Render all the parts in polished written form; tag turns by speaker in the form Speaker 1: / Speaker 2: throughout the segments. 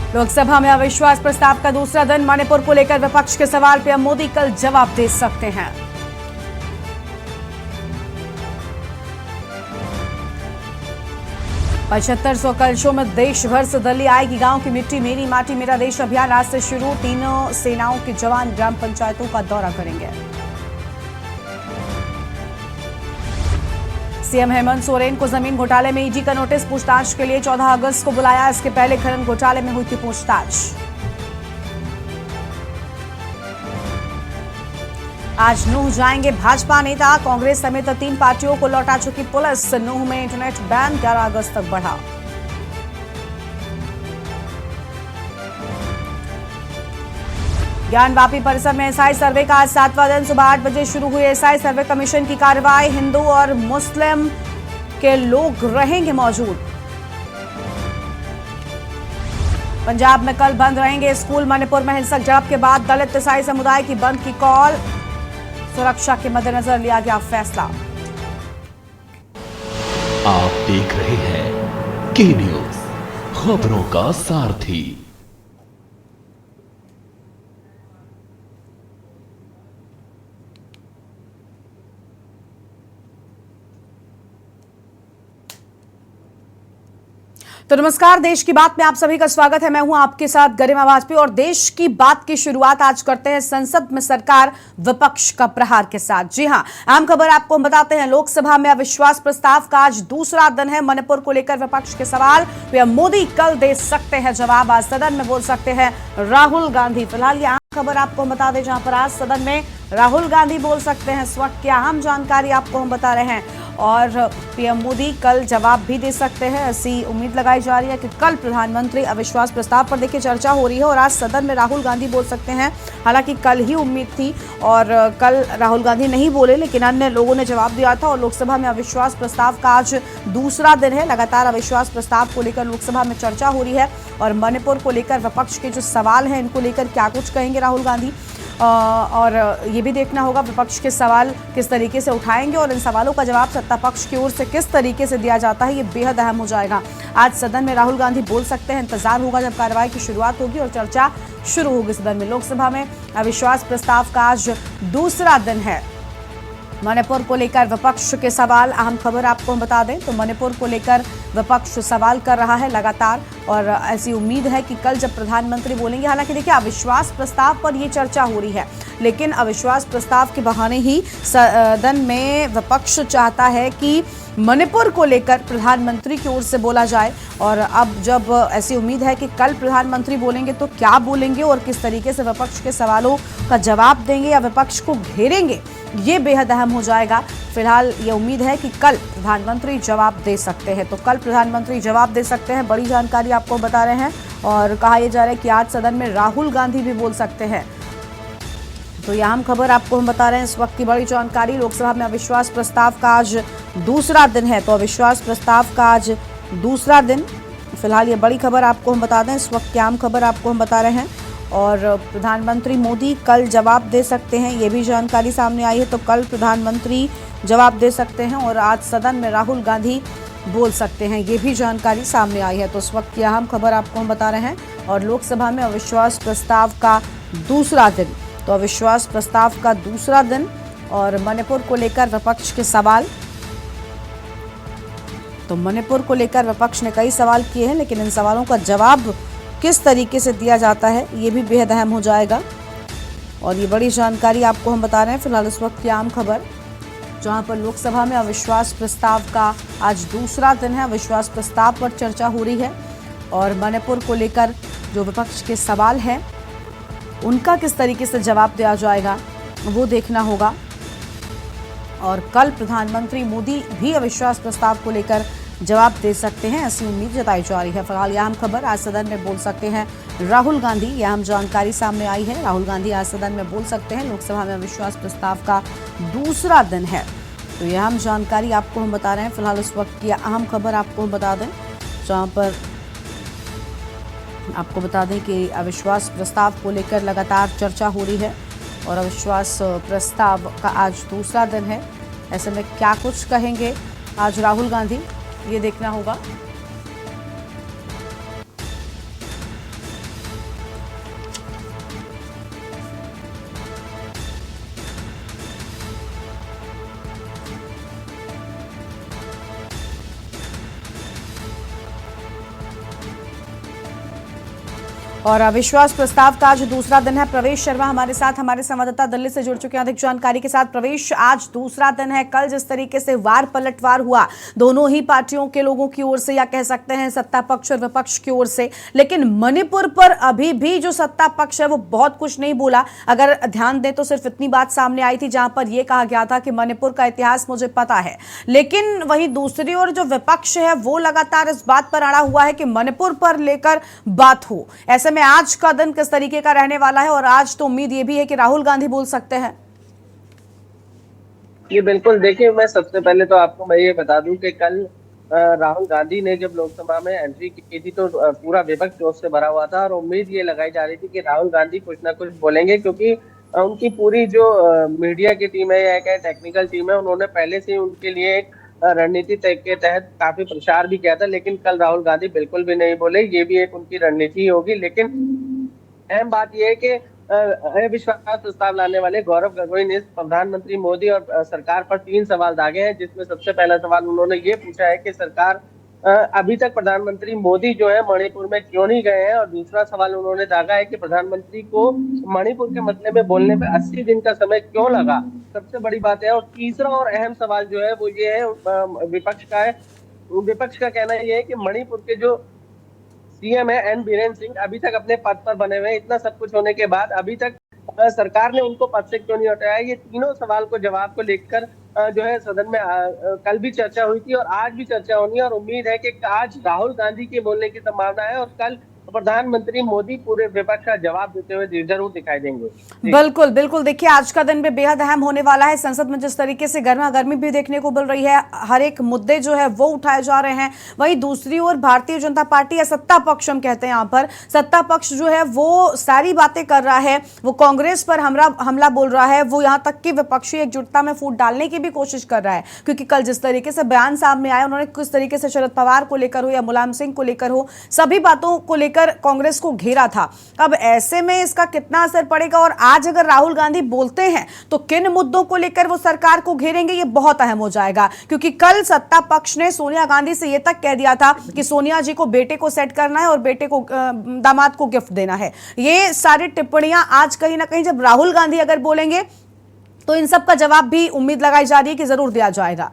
Speaker 1: लोकसभा में अविश्वास प्रस्ताव का दूसरा दिन। मणिपुर को लेकर विपक्ष के सवाल पीएम मोदी कल जवाब दे सकते हैं। पचहत्तर सौ कलशों में देश भर से दिल्ली आएगी गांव की मिट्टी। मेरी माटी मेरा देश अभियान आज से शुरू। तीनों सेनाओं के जवान ग्राम पंचायतों का दौरा करेंगे। सीएम हेमंत सोरेन को जमीन घोटाले में ईडी का नोटिस। पूछताछ के लिए 14 अगस्त को बुलाया। इसके पहले खनन घोटाले में हुई थी पूछताछ। आज नूह जाएंगे भाजपा नेता। कांग्रेस समेत 3 पार्टियों को लौटा चुकी पुलिस। नूह में इंटरनेट बैन 11 अगस्त तक बढ़ा। ज्ञानवापी परिसर में एसआई सर्वे का आज 7वां दिन। सुबह 8 बजे शुरू हुई एसआई सर्वे कमीशन की कार्रवाई। हिंदू और मुस्लिम के लोग रहेंगे मौजूद। पंजाब में कल बंद रहेंगे स्कूल। मणिपुर में हिंसक झड़प के बाद दलित ईसाई समुदाय की बंद की कॉल। सुरक्षा के मद्देनजर लिया गया फैसला।
Speaker 2: आप देख रहे हैं के न्यूज, खबरों का सारथी।
Speaker 1: तो नमस्कार, देश की बात में आप सभी का स्वागत है। मैं हूं आपके साथ गरिमा वाजपेयी और देश की बात की शुरुआत आज करते हैं संसद में सरकार विपक्ष का प्रहार के साथ। जी हां, अहम खबर आपको हम बताते हैं। लोकसभा में अविश्वास प्रस्ताव का आज दूसरा दिन है। मणिपुर को लेकर विपक्ष के सवाल पीएम मोदी कल दे सकते हैं जवाब। आज सदन में बोल सकते हैं राहुल गांधी। फिलहाल यह अहम खबर आपको हम बता दें, जहां पर आज सदन में राहुल गांधी बोल सकते हैं। इस वक्त की अहम जानकारी आपको हम बता रहे हैं और पीएम मोदी कल जवाब भी दे सकते हैं। ऐसी उम्मीद लगाई जा रही है कि कल प्रधानमंत्री अविश्वास प्रस्ताव पर देखिए चर्चा हो रही है और आज सदन में राहुल गांधी बोल सकते हैं। हालांकि कल ही उम्मीद थी और कल राहुल गांधी नहीं बोले, लेकिन अन्य लोगों ने जवाब दिया था। और लोकसभा में अविश्वास प्रस्ताव का आज दूसरा दिन है। लगातार अविश्वास प्रस्ताव को लेकर लोकसभा में चर्चा हो रही है और मणिपुर को लेकर विपक्ष के जो सवाल हैं इनको लेकर क्या कुछ कहेंगे राहुल गांधी। और ये भी देखना होगा विपक्ष के सवाल किस तरीके से उठाएंगे और इन सवालों का जवाब सत्ता पक्ष की ओर से किस तरीके से दिया जाता है, ये बेहद अहम हो जाएगा। आज सदन में राहुल गांधी बोल सकते हैं। इंतजार होगा जब कार्रवाई की शुरुआत होगी और चर्चा शुरू होगी सदन में। लोकसभा में अविश्वास प्रस्ताव का आज दूसरा दिन है। मणिपुर को लेकर विपक्ष के सवाल, अहम खबर आपको हम बता दें तो मणिपुर को लेकर विपक्ष सवाल कर रहा है लगातार और ऐसी उम्मीद है कि कल जब प्रधानमंत्री बोलेंगे। हालांकि देखिए, अविश्वास प्रस्ताव पर ये चर्चा हो रही है, लेकिन अविश्वास प्रस्ताव के बहाने ही सदन में विपक्ष चाहता है कि मणिपुर को लेकर प्रधानमंत्री की ओर से बोला जाए। और अब जब ऐसी उम्मीद है कि कल प्रधानमंत्री बोलेंगे तो क्या बोलेंगे और किस तरीके से विपक्ष के सवालों का जवाब देंगे या विपक्ष को घेरेंगे, ये बेहद अहम हो जाएगा। फिलहाल ये उम्मीद है कि कल प्रधानमंत्री जवाब दे सकते हैं। तो कल प्रधानमंत्री जवाब दे सकते हैं, बड़ी जानकारी आपको बता रहे हैं। और कहा यह जा रहा है कि आज सदन में राहुल गांधी भी बोल सकते हैं। तो यह अहम खबर आपको हम बता रहे हैं, इस वक्त की बड़ी जानकारी। लोकसभा में अविश्वास प्रस्ताव का आज दूसरा दिन है। तो अविश्वास प्रस्ताव का आज दूसरा दिन। फिलहाल ये बड़ी खबर आपको हम बता दें, इस वक्त की अहम खबर आपको हम बता रहे हैं। और प्रधानमंत्री मोदी कल जवाब दे सकते हैं, ये भी जानकारी सामने आई है। तो कल प्रधानमंत्री जवाब दे सकते हैं और आज सदन में राहुल गांधी बोल सकते हैं, ये भी जानकारी सामने आई है। तो इस वक्त की अहम खबर आपको हम बता रहे हैं। और लोकसभा में अविश्वास प्रस्ताव का दूसरा दिन, तो अविश्वास प्रस्ताव का दूसरा दिन और मणिपुर को लेकर विपक्ष के सवाल। तो मणिपुर को लेकर विपक्ष ने कई सवाल किए हैं, लेकिन इन सवालों का जवाब किस तरीके से दिया जाता है, ये भी बेहद अहम हो जाएगा। और ये बड़ी जानकारी आपको हम बता रहे हैं। फिलहाल इस वक्त की आम खबर, जहां पर लोकसभा में अविश्वास प्रस्ताव का आज दूसरा दिन है। अविश्वास प्रस्ताव पर चर्चा हो रही है और मणिपुर को लेकर जो विपक्ष के सवाल हैं उनका किस तरीके से जवाब दिया जाएगा वो देखना होगा। और कल प्रधानमंत्री मोदी भी अविश्वास प्रस्ताव को लेकर जवाब दे सकते हैं, ऐसी उम्मीद जताई जा रही है। फिलहाल यह अहम खबर, आज सदन में बोल सकते हैं राहुल गांधी। यह अहम जानकारी सामने आई है, राहुल गांधी आज सदन में बोल सकते हैं। लोकसभा में अविश्वास प्रस्ताव का दूसरा दिन है। तो यह अहम जानकारी आपको हम बता रहे हैं। फिलहाल इस वक्त की अहम खबर आपको हम बता दें, जहाँ पर आपको बता दें कि अविश्वास प्रस्ताव को लेकर लगातार चर्चा हो रही है और अविश्वास प्रस्ताव का आज दूसरा दिन है। ऐसे में क्या कुछ कहेंगे आज राहुल गांधी, ये देखना होगा। और अविश्वास प्रस्ताव का आज दूसरा दिन है। प्रवेश शर्मा हमारे साथ, हमारे संवाददाता दिल्ली से जुड़ चुके हैं अधिक जानकारी के साथ। प्रवेश, आज दूसरा दिन है। कल जिस तरीके से वार पलटवार हुआ दोनों ही पार्टियों के लोगों की ओर से, या कह सकते हैं सत्ता पक्ष और विपक्ष की ओर से, लेकिन मणिपुर पर अभी भी जो सत्ता पक्ष है वो बहुत कुछ नहीं बोला। अगर ध्यान दें तो सिर्फ इतनी बात सामने आई थी जहां पर यह कहा गया था कि मणिपुर का इतिहास मुझे पता है, लेकिन वहीं दूसरी ओर जो विपक्ष है वो लगातार इस बात पर अड़ा हुआ है कि मणिपुर पर लेकर बात हो। ऐसे में आज का दिन किस तरीके का रहने वाला है? और आज तो उम्मीद ये भी है कि राहुल गांधी बोल सकते हैं।
Speaker 3: ये बिल्कुल, देखिए मैं सबसे पहले तो आपको मैं ये बता दूं कि कल राहुल गांधी ने जब लोकसभा में एंट्री की थी तो पूरा विपक्ष जोश से भरा हुआ था और उम्मीद ये लगाई जा रही थी कि राहुल गांधी कुछ ना कुछ बोलेंगे, क्योंकि उनकी पूरी जो मीडिया की टीम है या क्या टेक्निकल टीम है, उन्होंने पहले से ही उनके लिए एक रणनीति के तहत काफी प्रचार भी किया था। लेकिन कल राहुल गांधी बिल्कुल भी नहीं बोले, ये भी एक उनकी रणनीति होगी। लेकिन अहम बात यह है कि अविश्वास प्रस्ताव लाने वाले गौरव गोगोई ने प्रधानमंत्री मोदी और सरकार पर 3 सवाल दागे हैं, जिसमें सबसे पहला सवाल उन्होंने ये पूछा है कि सरकार अभी तक प्रधानमंत्री मोदी जो है मणिपुर में क्यों नहीं गए हैं, और दूसरा सवाल उन्होंने दागा है कि प्रधानमंत्री को मणिपुर के मसले में बोलने में 80 दिन का समय क्यों लगा, सबसे बड़ी बात है। और तीसरा और अहम सवाल जो है वो ये है विपक्ष का है। विपक्ष का कहना यह है कि मणिपुर के जो सीएम है एन बीरेन सिंह अभी तक अपने पद पर बने हुए हैं, इतना सब कुछ होने के बाद अभी तक सरकार ने उनको पद से क्यों नहीं हटाया। ये तीनों सवाल को जवाब को लेकर जो है सदन में कल भी चर्चा हुई थी और आज भी चर्चा होनी है, और उम्मीद है कि आज राहुल गांधी के बोलने की संभावना है और कल प्रधानमंत्री मोदी पूरे विपक्ष का जवाब देते हुए जरूर दिखाई देंगे।
Speaker 1: बिल्कुल बिल्कुल, देखिए आज का दिन भी बेहद अहम होने वाला है। संसद में जिस तरीके से गर्मा गर्मी भी देखने को मिल रही है, हर एक मुद्दे जो है वो उठाए जा रहे हैं। वहीं दूसरी ओर भारतीय जनता पार्टी या सत्ता पक्ष हम कहते हैं, यहाँ पर सत्ता पक्ष जो है वो सारी बातें कर रहा है, वो कांग्रेस पर हमला बोल रहा है, वो यहाँ तक कि विपक्षी एकजुटता में फूट डालने की भी कोशिश कर रहा है। क्योंकि कल जिस तरीके से बयान सामने आया, उन्होंने किस तरीके से शरद पवार को लेकर हो या मुलायम सिंह को लेकर हो, सभी बातों को लेकर कांग्रेस को घेरा था। अब ऐसे में इसका कितना असर पड़ेगा, और आज अगर राहुल गांधी बोलते हैं तो किन मुद्दों को लेकर वो सरकार को घेरेंगे, ये बहुत अहम हो जाएगा। क्योंकि कल सत्ता पक्ष ने सोनिया गांधी से ये तक कह दिया था कि सोनिया जी को बेटे को सेट करना है और बेटे को दामाद को गिफ्ट देना है। ये सारी टिप्पणियां आज कहीं ना कहीं जब राहुल गांधी अगर बोलेंगे तो इन सब का जवाब भी उम्मीद लगाई जा रही है कि जरूर दिया जाएगा।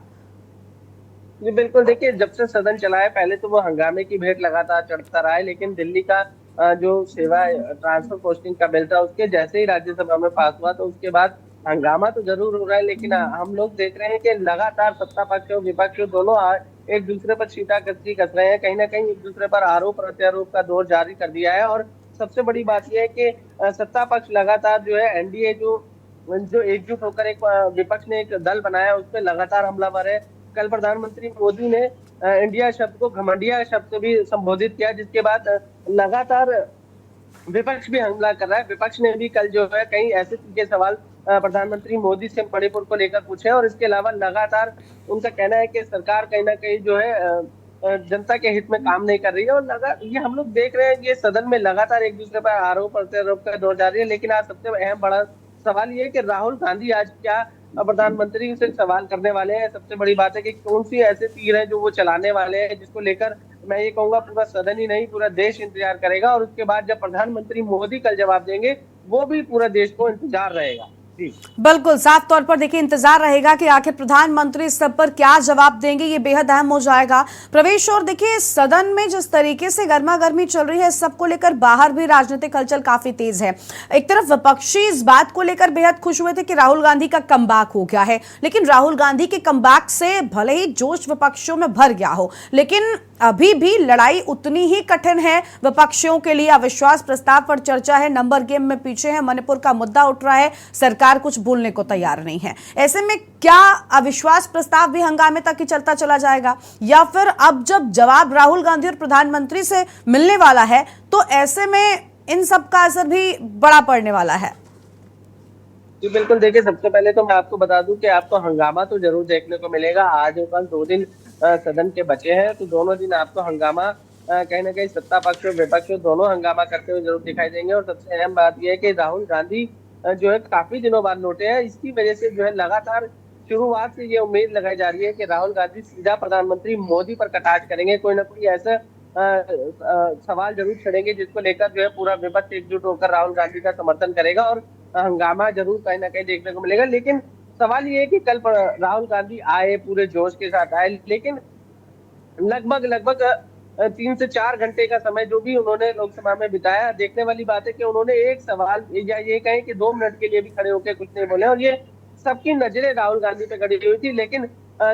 Speaker 3: जी बिल्कुल, देखिए जब से सदन चला है पहले तो वो हंगामे की भेंट लगातार चढ़ता रहा है, लेकिन दिल्ली का जो सेवा ट्रांसफर पोस्टिंग का बिल था उसके जैसे ही राज्यसभा में पास हुआ तो उसके बाद हंगामा तो जरूर हो रहा है। लेकिन हम लोग देख रहे हैं कि लगातार सत्ता पक्ष और विपक्ष दोनों एक दूसरे पर छींटाकशी कस रहे हैं, कहीं ना कहीं एक दूसरे पर आरोप प्रत्यारोप का दौर जारी कर दिया है। और सबसे बड़ी बात यह है कि सत्ता पक्ष लगातार जो है एनडीए जो एकजुट होकर एक विपक्ष ने एक दल बनाया उस पर लगातार हमलावर है। कल प्रधानमंत्री मोदी ने इंडिया शब्द को घमंडिया शब्द से भी संबोधित किया, जिसके बाद लगातार विपक्ष भी हमला कर रहा है। विपक्ष ने भी कल जो है कई ऐसे तीखे सवाल प्रधानमंत्री मोदी से मणिपुर को लेकर पूछे, और इसके अलावा लगातार उनका कहना है कि सरकार कहीं ना कहीं जो है जनता के हित में काम नहीं कर रही है। और ये हम लोग देख रहे हैं ये सदन में लगातार एक दूसरे पर आरोप प्रत्यारोप का दौर जारी है। लेकिन आज सबसे अहम बड़ा सवाल ये है कि राहुल गांधी आज क्या प्रधानमंत्री से सवाल करने वाले हैं। सबसे बड़ी बात है कि कौन सी ऐसे तीर है जो वो चलाने वाले हैं, जिसको लेकर मैं ये कहूंगा पूरा सदन ही नहीं पूरा देश इंतजार करेगा। और उसके बाद जब प्रधानमंत्री मोदी कल जवाब देंगे वो भी पूरा देश को इंतजार रहेगा।
Speaker 1: बिल्कुल, साफ तौर पर देखिए इंतजार रहेगा कि आखिर प्रधानमंत्री इस सब पर क्या जवाब देंगे, ये बेहद अहम हो जाएगा। प्रवेश, और देखिए सदन में जिस तरीके से गर्मा गर्मी चल रही है, इस सब को लेकर बाहर भी राजनीतिक हलचल काफी तेज है। एक तरफ विपक्षी इस बात को लेकर बेहद खुश हुए थे कि राहुल गांधी का कमबैक हो गया है, लेकिन राहुल गांधी के कमबैक से भले ही जोश विपक्षियों में भर गया हो, लेकिन अभी भी लड़ाई उतनी ही कठिन है विपक्षियों के लिए। अविश्वास प्रस्ताव पर चर्चा है, नंबर गेम में पीछे है, मणिपुर का मुद्दा उठ रहा है, सरकार कुछ बोलने को तैयार नहीं है। ऐसे में क्या अविश्वास प्रस्ताव भी हंगामे तक ही चलता चला जाएगा, या फिर अब जब जवाब राहुल गांधी और प्रधानमंत्री से मिलने वाला है तो ऐसे में इन सब का असर भी बड़ा पड़ने वाला है?
Speaker 3: जी बिल्कुल, देखिए सबसे पहले तो मैं आपको बता दूं कि आपको हंगामा तो जरूर देखने को मिलेगा। आज और कल 2 दिन सदन के बचे हैं, तो दोनों दिन आपको हंगामा कहीं ना कहीं सत्ता पक्ष और विपक्ष दोनों हंगामा करते हुए जरूर दिखाई देंगे। और सबसे अहम बात यह है कि राहुल गांधी जो है काफी दिनों बाद लौटे हैं, इसकी वजह से जो है लगातार शुरुआत से ये उम्मीद लगाई जा रही है कि राहुल गांधी सीधा प्रधानमंत्री मोदी पर कटाक्ष करेंगे, कोई ना कोई ऐसा सवाल जरूर छेड़ेंगे, जिसको लेकर जो है पूरा विपक्ष एकजुट होकर राहुल गांधी का समर्थन करेगा और हंगामा जरूर कहीं ना कहीं देखने को मिलेगा। लेकिन सवाल ये है कि कल राहुल गांधी आए, पूरे जोश के साथ आए, लेकिन लगभग लगभग 3 से 4 घंटे का समय जो भी उन्होंने लोकसभा में बिताया, देखने वाली बात है कि उन्होंने एक सवाल या ये कहें कि 2 मिनट के लिए भी खड़े होकर कुछ नहीं बोले, और ये सबकी नजरें राहुल गांधी पे गड़ी हुई थी। लेकिन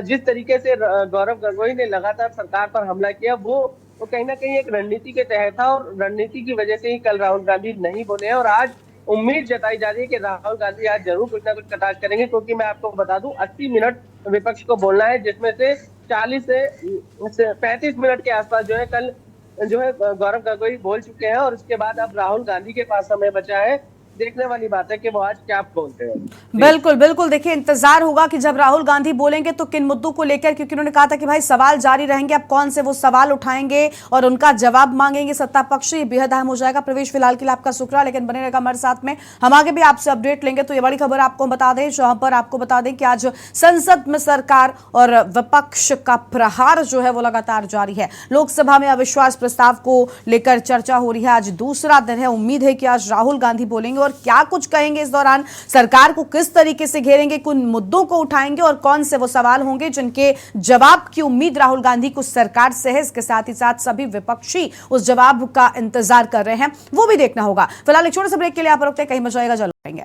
Speaker 3: जिस तरीके से गौरव गोगोई ने लगातार सरकार पर हमला किया, वो कहीं ना कहीं एक रणनीति के तहत था, और रणनीति की वजह से ही कल राहुल गांधी नहीं बोले हैं। और आज उम्मीद जताई जा रही है कि राहुल गांधी आज जरूर कुछ ना कुछ कटाक्ष करेंगे, क्योंकि मैं आपको बता दूं 80 मिनट विपक्ष को बोलना है, जिसमें से 40 से 35 मिनट के आसपास जो है कल जो है गौरव गोगोई बोल चुके हैं, और उसके बाद अब राहुल गांधी के पास समय बचा है। देखने वाली बात है कि वो आज क्या बोलते हैं।
Speaker 1: बिल्कुल बिल्कुल, देखिए इंतजार होगा कि जब राहुल गांधी बोलेंगे तो किन मुद्दों को लेकर, क्योंकि उन्होंने कहा था कि भाई सवाल जारी रहेंगे, अब कौन से वो सवाल उठाएंगे और उनका जवाब मांगेंगे सत्ता पक्ष, ये बेहद अहम हो जाएगा। प्रवेश फिलहाल के लिए आपका शुक्रिया, लेकिन बने रहेगा हमारे साथ में, हम आगे भी आपसे अपडेट लेंगे। तो ये बड़ी खबर आपको बता दें, जहां पर आपको बता दें कि आज संसद में सरकार और विपक्ष का प्रहार जो है वो लगातार जारी है। लोकसभा में अविश्वास प्रस्ताव को लेकर चर्चा हो रही है, आज दूसरा दिन है। उम्मीद है कि आज राहुल गांधी बोलेंगे और क्या कुछ कहेंगे इस दौरान, सरकार को किस तरीके से घेरेंगे, किन मुद्दों को उठाएंगे और कौन से वो सवाल होंगे जिनके जवाब की उम्मीद राहुल गांधी को सरकार से है। इसके साथ ही साथ सभी विपक्षी उस जवाब का इंतजार कर रहे हैं, वो भी देखना होगा। फिलहाल एक छोटे से ब्रेक के लिए आप रुकते हैं, कहीं मत जाइएगा, जल्द आएंगे।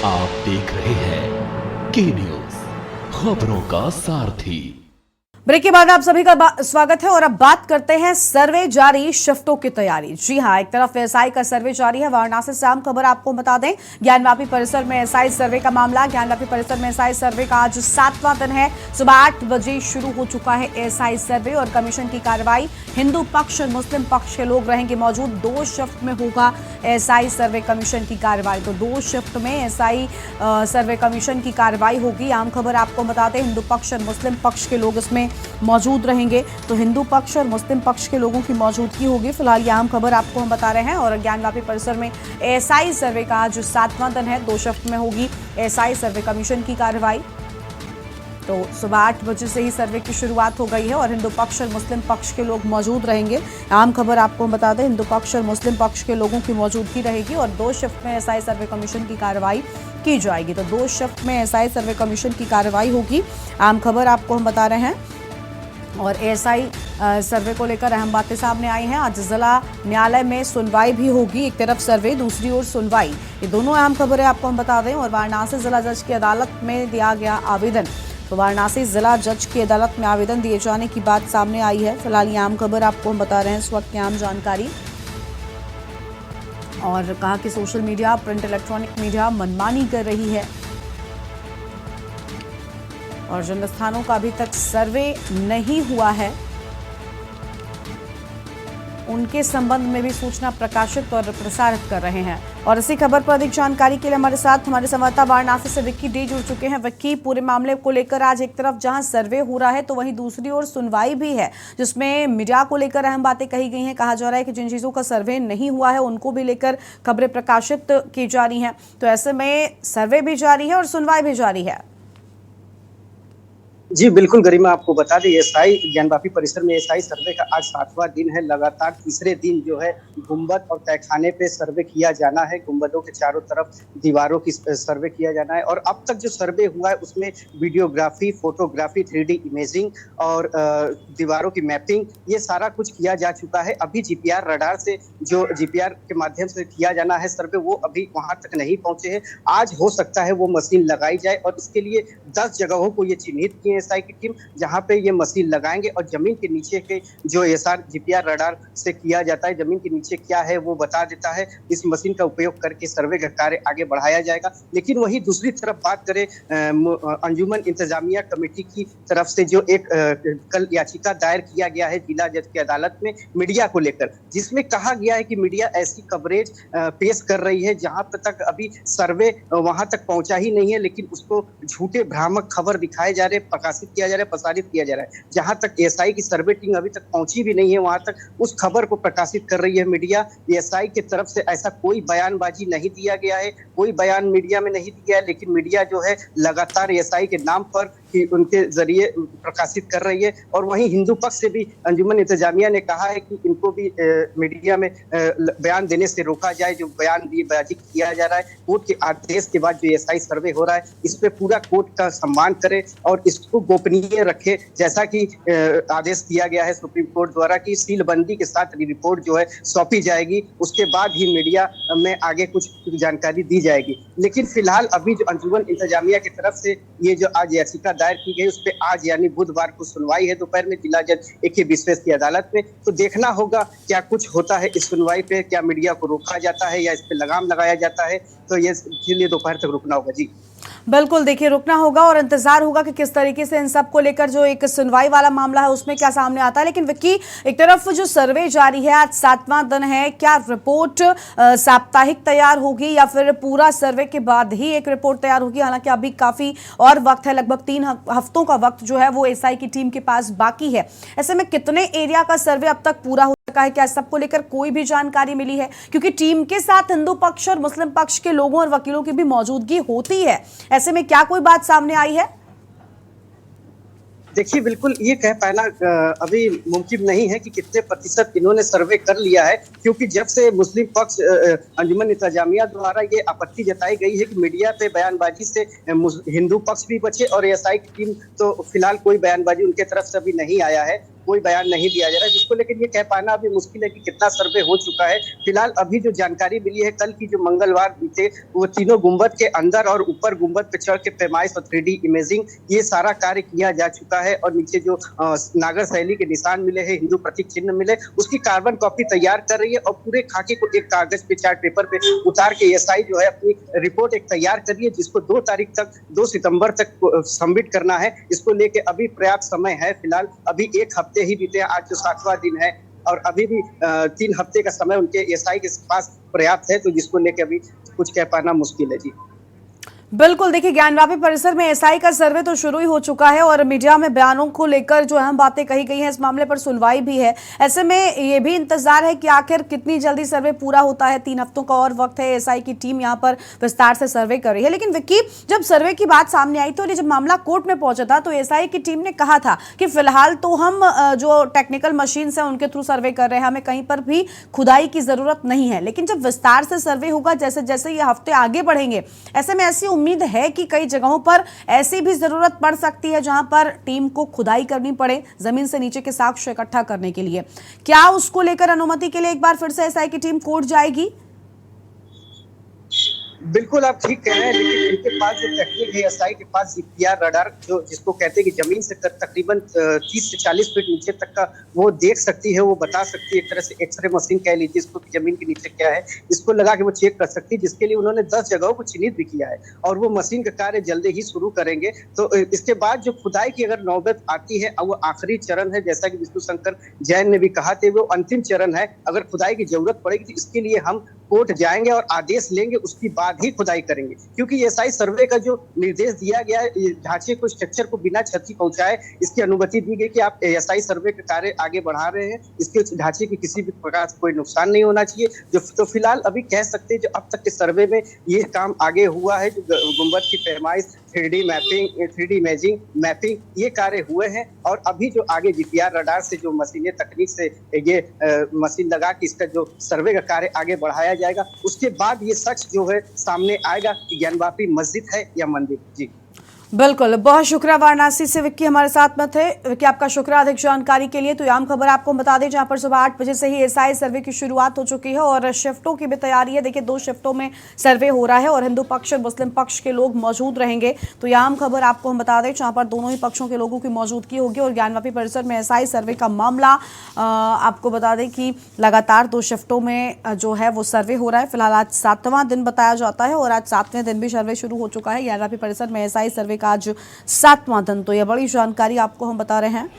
Speaker 2: आप देख रहे हैं के न्यूज, खबरों का सारथी।
Speaker 1: ब्रेक के बाद आप सभी का स्वागत है और अब बात करते हैं सर्वे जारी, शिफ्टों की तैयारी। जी हां, एक तरफ एसआई का सर्वे जारी है। वाराणसी से आम खबर आपको बता दें, ज्ञानवापी परिसर में एसआई सर्वे का मामला। ज्ञानवापी परिसर में एसआई सर्वे का आज 7वां दिन है। सुबह 8 बजे शुरू हो चुका है एसआई सर्वे और कमीशन की कार्रवाई। हिंदू पक्ष और मुस्लिम पक्ष के लोग रहेंगे मौजूद। 2 शिफ्ट में होगा एसआई सर्वे कमीशन की कार्रवाई। तो 2 शिफ्ट में एसआई सर्वे कमीशन की कार्रवाई होगी। आम खबर आपको बता दें, हिंदू पक्ष और मुस्लिम पक्ष के लोग इसमें मौजूद रहेंगे। तो हिंदू पक्ष और मुस्लिम पक्ष के लोगों की मौजूदगी होगी। फिलहाल ये आम खबर आपको हम बता रहे हैं। और ज्ञानवापी परिसर में एसआई सर्वे का आज 7वां दिन है। 2 शिफ्ट में होगी एसआई सर्वे कमीशन की कार्रवाई। तो सुबह 8 बजे से ही सर्वे की शुरुआत हो गई है और हिंदू पक्ष और मुस्लिम पक्ष के लोग मौजूद रहेंगे। आम खबर आपको हम बता दें, हिंदू पक्ष और मुस्लिम पक्ष के लोगों की मौजूदगी रहेगी और 2 शिफ्ट में एसआई सर्वे कमीशन की कार्रवाई की जाएगी। तो 2 शिफ्ट में एसआई सर्वे कमीशन की कार्रवाई होगी। आम खबर आपको हम बता रहे हैं। और एसआई सर्वे को लेकर अहम बातें सामने आई हैं। आज जिला न्यायालय में सुनवाई भी होगी, एक तरफ सर्वे, दूसरी ओर सुनवाई। ये दोनों अहम खबरें आपको हम बता दें। और वाराणसी जिला जज की अदालत में दिया गया आवेदन। तो वाराणसी जिला जज की अदालत में आवेदन दिए जाने की बात सामने आई है। फिलहाल ये आम खबर आपको हम बता रहे हैं, इस वक्त की आम जानकारी। और कहा कि social media, print electronic media मनमानी कर रही है और जिन स्थानों का अभी तक सर्वे नहीं हुआ है उनके संबंध में भी सूचना प्रकाशित और प्रसारित कर रहे हैं। और इसी खबर पर अधिक जानकारी के लिए हमारे साथ हमारे संवाददाता वाराणसी से विक्की डे जुड़ चुके हैं। विक्की, पूरे मामले को लेकर आज एक तरफ जहां सर्वे हो रहा है तो वहीं दूसरी ओर सुनवाई भी है, जिसमें मीडिया को लेकर अहम बातें कही गई हैं। कहा जा रहा है कि जिन चीजों का सर्वे नहीं हुआ है उनको भी लेकर खबरें प्रकाशित की जा रही हैं। तो ऐसे में सर्वे भी जारी है और सुनवाई भी जारी है।
Speaker 4: जी बिल्कुल गरिमा, आपको बता दें एसआई ज्ञानवापी परिसर में एसआई सर्वे का आज 7वां दिन है। लगातार तीसरे दिन जो है गुंबद और तहखाने पे सर्वे किया जाना है। गुंबदों के चारों तरफ दीवारों की सर्वे किया जाना है। और अब तक जो सर्वे हुआ है उसमें वीडियोग्राफी, फोटोग्राफी, 3D इमेजिंग और दीवारों की मैपिंग, ये सारा कुछ किया जा चुका है। अभी जीपीआर रडार से, जो जीपीआर के माध्यम से किया जाना है सर्वे, वो अभी वहां तक नहीं पहुंचे हैं। आज हो सकता है वो मशीन लगाई जाए और इसके लिए 10 जगहों को ये चिन्हित किए एसआई की टीम, जहां पे ये मशीन लगाएंगे। और जमीन के नीचे के जो एसआर जीपीआर रडार से किया जाता है, जमीन के नीचे क्या है वो बता देता है। इस मशीन का उपयोग करके सर्वे का कार्य आगे बढ़ाया जाएगा। लेकिन वहीं दूसरी तरफ बात करें, अंजुमन इंतजामिया कमेटी की तरफ से जो एक कल याचिका दायर किया गया है जिला जज की अदालत में मीडिया को लेकर, जिसमें कहा गया है कि मीडिया ऐसी कवरेज पेश कर रही है जहां तक अभी सर्वे वहां तक पहुंचा ही नहीं है, लेकिन उसको झूठे भ्रामक खबर दिखाए जा रहे, प्रकाशित किया जा रहा है, प्रसारित किया जा रहा है। जहां तक एएसआई की सर्वे टीम अभी तक पहुंची भी नहीं है, वहां तक उस खबर को प्रकाशित कर रही है मीडिया। एएसआई की तरफ से ऐसा कोई बयानबाजी नहीं दिया गया है, कोई बयान मीडिया में नहीं दिया है, लेकिन मीडिया जो है लगातार एएसआई के नाम पर कि उनके जरिए प्रकाशित कर रही है। और वहीं हिंदू पक्ष से भी अंजुमन इंतजामिया ने कहा है कि इनको भी मीडिया में बयान देने से रोका जाए, जो बयानबाजी किया जा रहा है। कोर्ट के आदेश के बाद जो एएसआई सर्वे हो रहा है, इस पे पूरा कोर्ट का सम्मान करे और इसको गोपनीय रखे, जैसा कि आदेश दिया गया है सुप्रीम कोर्ट द्वारा कि सीलबंदी के साथ रिपोर्ट जो है सौंपी जाएगी, उसके बाद ही मीडिया में आगे कुछ जानकारी दी जाएगी। लेकिन फिलहाल अभी जो अंजुमन इंतजामिया की तरफ से ये जो आज याचिका दायर की गई, उस पर आज यानी बुधवार को सुनवाई है दोपहर में जिला जज AK विश्वेश की अदालत में। तो देखना होगा क्या कुछ होता है इस सुनवाई पे, क्या मीडिया को रोका जाता है या इस पे लगाम लगाया जाता है। तो ये इसलिए दोपहर तक रुकना होगा। जी
Speaker 1: बिल्कुल, देखिए रुकना होगा और इंतजार होगा कि किस तरीके से इन सब को लेकर जो एक सुनवाई वाला मामला है उसमें क्या सामने आता है। लेकिन विक्की, एक तरफ जो सर्वे जारी है, आज 7वां दिन है, क्या रिपोर्ट साप्ताहिक तैयार होगी या फिर पूरा सर्वे के बाद ही एक रिपोर्ट तैयार होगी? हालांकि अभी काफी और वक्त है, लगभग 3 हफ्तों का वक्त जो है वो एएसआई की टीम के पास बाकी है। ऐसे में कितने एरिया का सर्वे अब तक पूरा हो चुका है? क्या सबको लेकर कोई भी जानकारी मिली है? क्योंकि टीम के साथ हिंदू पक्ष और मुस्लिम पक्ष के लोगों और वकीलों की भी मौजूदगी होती है। ऐसे में क्या कोई बात सामने आई है?
Speaker 4: देखिए, बिल्कुल ये कह पाना अभी मुमकिन नहीं है कि कितने प्रतिशत इन्होंने सर्वे कर लिया है, क्योंकि जब से मुस्लिम पक्ष अंजुमन इंतजामिया द्वारा ये आपत्ति जताई गई है कि मीडिया पे बयानबाजी से हिंदू पक्ष भी बचे, और एएसआई की टीम तो फिलहाल कोई बयानबाजी उनके तरफ से अभी नहीं आया है, कोई बयान नहीं दिया जा रहा है, जिसको लेकर ये कह पाना अभी मुश्किल है कि कितना सर्वे हो चुका है। फिलहाल अभी जो जानकारी मिली है, कल की जो मंगलवार बीते, वो तीनों गुंबद के अंदर और ऊपर गुंबद पे चढ़ के पैमाइश और 3D इमेजिंग, ये सारा कार्य किया जा चुका है। और नीचे जो नागर शैली के निशान मिले हैं, हिंदू प्रतीक चिन्ह मिले, उसकी कार्बन कॉपी तैयार कर रही है और पूरे खाके को एक कागज पे, चार्ट पेपर पे उतार के एएसआई जो है अपनी रिपोर्ट एक तैयार कर रही है, जिसको 2 तारीख तक, 2 सितंबर तक सबमिट करना है। इसको लेके अभी पर्याप्त समय है। फिलहाल अभी 1 हफ्ते ही बीते, आज जो 7वां दिन है, और अभी भी 3 हफ्ते का समय उनके एएसआई के पास पर्याप्त है, तो जिसको लेके अभी कुछ कह पाना मुश्किल है। जी
Speaker 1: बिल्कुल, देखिए ज्ञानवापी परिसर में एएसआई का सर्वे तो शुरू ही हो चुका है और मीडिया में बयानों को लेकर जो अहम बातें कही गई हैं, इस मामले पर सुनवाई भी है। ऐसे में ये भी इंतजार है कि आखिर कितनी जल्दी सर्वे पूरा होता है। 3 हफ्तों का और वक्त है, एएसआई की टीम यहाँ पर विस्तार से सर्वे कर रही है। लेकिन विक्की, जब सर्वे की बात सामने आई तो जब मामला कोर्ट में पहुंचा था तो एएसआई की टीम ने कहा था कि फिलहाल तो हम जो टेक्निकल मशीन है उनके थ्रू सर्वे कर रहे हैं, हमें कहीं पर भी खुदाई की जरूरत नहीं है। लेकिन जब विस्तार से सर्वे होगा, जैसे जैसे ये हफ्ते आगे बढ़ेंगे, ऐसे में ऐसी उम्मीद है कि कई जगहों पर ऐसी भी जरूरत पड़ सकती है जहां पर टीम को खुदाई करनी पड़े जमीन से नीचे के साक्ष्य इकट्ठा करने के लिए। क्या उसको लेकर अनुमति के लिए एक बार फिर से एएसआई की टीम कोर्ट जाएगी?
Speaker 4: बिल्कुल आप ठीक कह रहे हैं, लेकिन इनके पास जो टेक्निक है, एएसआई के पास जीपीआर रडार, जो जिसको कहते हैं कि जमीन से तकरीबन 30 से 40 फीट नीचे तक का वो देख सकती है, वो बता सकती है। एक तरह से एक्सरे मशीन कह लीजिए इसको, कि जमीन के नीचे क्या है, इसको लगा के वो चेक कर सकती है, जिसके लिए उन्होंने 10 जगहों को चिन्हित भी किया है और वो मशीन का कार्य जल्दी ही शुरू करेंगे। तो इसके बाद जो खुदाई की अगर नौबत आती है, वो आखिरी चरण है, जैसा कि विष्णु शंकर जैन ने भी कहा थे, वो अंतिम चरण है। अगर खुदाई की जरूरत पड़ेगी तो इसके लिए हम कोर्ट जाएंगे और आदेश लेंगे, उसके बाद ही खुदाई करेंगे, क्योंकि एएसआई सर्वे का जो निर्देश दिया गया है, ढांचे को, स्ट्रक्चर को बिना क्षति पहुंचाए इसकी अनुमति दी गई कि आप एएसआई सर्वे का कार्य आगे बढ़ा रहे हैं, इसके ढांचे की किसी भी प्रकार से कोई नुकसान नहीं होना चाहिए। जो तो फिलहाल अभी कह सकते हैं जो अब तक के सर्वे में ये काम आगे हुआ है, जो गुंबद की पैमाइश, 3D mapping, 3D imaging, mapping, ये कार्य हुए हैं। और अभी जो आगे जीपीआर रडार से जो मशीनें तकनीक से ये मशीन लगा के इसका जो सर्वे का कार्य आगे बढ़ाया जाएगा, उसके बाद ये शख्स जो है सामने आएगा कि ज्ञानवापी मस्जिद है या मंदिर। जी
Speaker 1: बिल्कुल, बहुत शुक्रिया। वाराणसी से विक्की हमारे साथ में थे। विक्की, आपका शुक्रिया अधिक जानकारी के लिए। तो आम खबर आपको बता दें, जहां पर सुबह 8 बजे से ही एएसआई सर्वे की शुरुआत हो चुकी है और शिफ्टों की भी तैयारी है। देखिए 2 शिफ्टों में सर्वे हो रहा है और हिंदू पक्ष और मुस्लिम पक्ष के लोग मौजूद रहेंगे। तो यह आम खबर आपको हम बता दें, जहां पर दोनों ही पक्षों के लोगों की मौजूदगी होगी और ज्ञानवापी परिसर में एएसआई सर्वे का मामला आपको बता दें कि लगातार 2 शिफ्टों में जो है वो सर्वे हो रहा है। फिलहाल आज 7वां दिन बताया जाता है और आज 7वें दिन भी सर्वे शुरू हो चुका है। ज्ञानवापी परिसर में एएसआई सर्वे का आज 7वां दिन। तो यह बड़ी जानकारी आपको हम बता रहे हैं।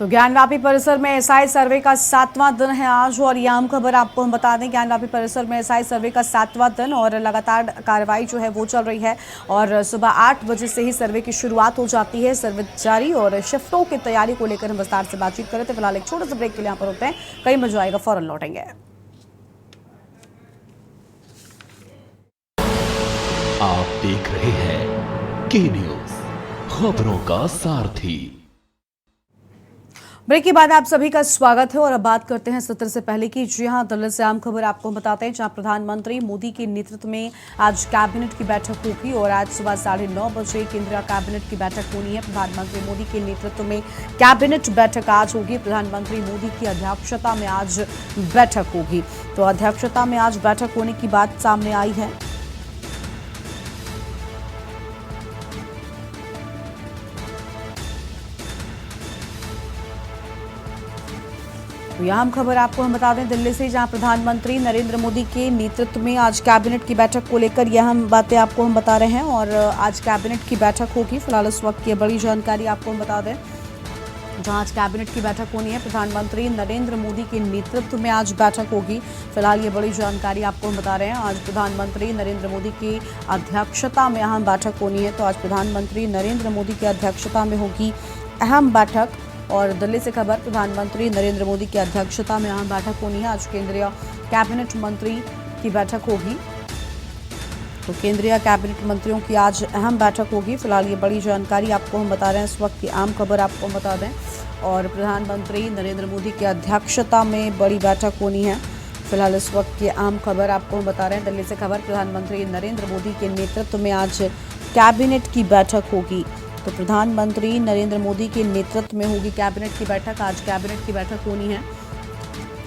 Speaker 1: तो ज्ञानवापी परिसर में एसआई सर्वे का 7वां दिन है आज और ये आम खबर आपको हम बता दें, ज्ञानवापी परिसर में एसआई सर्वे का 7वां दिन और लगातार कार्रवाई जो है वो चल रही है और सुबह 8 बजे से ही सर्वे की शुरुआत हो जाती है। सर्वे जारी और शिफ्टों की तैयारी को लेकर हम विस्तार से बातचीत कर रहे थे। फिलहाल एक छोटे से ब्रेक के लिए यहाँ पर होते हैं, कहीं मजा आएगा, फौरन लौटेंगे।
Speaker 2: आप देख रहे हैं के न्यूज, खबरों का सारथी।
Speaker 1: ब्रेक के बाद आप सभी का स्वागत है और अब बात करते हैं सत्र से पहले की। जी हां, दिल्ली से आम खबर आपको बताते हैं, जहां प्रधानमंत्री मोदी के नेतृत्व में आज कैबिनेट की बैठक होगी और आज सुबह 9:30 बजे केंद्रीय कैबिनेट की बैठक होनी है। प्रधानमंत्री मोदी के नेतृत्व में कैबिनेट बैठक आज होगी। प्रधानमंत्री मोदी की अध्यक्षता में आज बैठक होगी। तो अध्यक्षता में आज बैठक होने की बात सामने आई है। तो यह हम खबर आपको हम बता दें दिल्ली से, जहां प्रधानमंत्री नरेंद्र मोदी के नेतृत्व में आज कैबिनेट की बैठक को लेकर यह हम बातें आपको हम बता रहे हैं और आज कैबिनेट की बैठक होगी। फिलहाल इस वक्त की बड़ी जानकारी आपको हम बता दें, जहां आज कैबिनेट की बैठक होनी है। प्रधानमंत्री नरेंद्र मोदी के नेतृत्व में आज बैठक होगी। फिलहाल ये बड़ी जानकारी आपको हम बता रहे हैं। आज प्रधानमंत्री नरेंद्र मोदी की अध्यक्षता में अहम बैठक होनी है। तो आज प्रधानमंत्री नरेंद्र मोदी की अध्यक्षता में होगी अहम बैठक। और दिल्ली से खबर, प्रधानमंत्री नरेंद्र मोदी की अध्यक्षता में अहम बैठक होनी है। आज केंद्रीय कैबिनेट मंत्री की बैठक होगी। तो केंद्रीय कैबिनेट मंत्रियों की आज अहम बैठक होगी। फिलहाल ये बड़ी जानकारी आपको हम बता रहे हैं, इस वक्त की आम खबर आपको हम बता दें। और प्रधानमंत्री नरेंद्र मोदी की अध्यक्षता में बड़ी बैठक होनी है। फिलहाल इस वक्त की आम खबर आपको हम बता रहे हैं, दिल्ली से खबर, प्रधानमंत्री नरेंद्र मोदी के नेतृत्व में आज कैबिनेट की बैठक होगी। तो प्रधानमंत्री नरेंद्र मोदी के नेतृत्व में होगी कैबिनेट की बैठक। आज कैबिनेट की बैठक होनी है।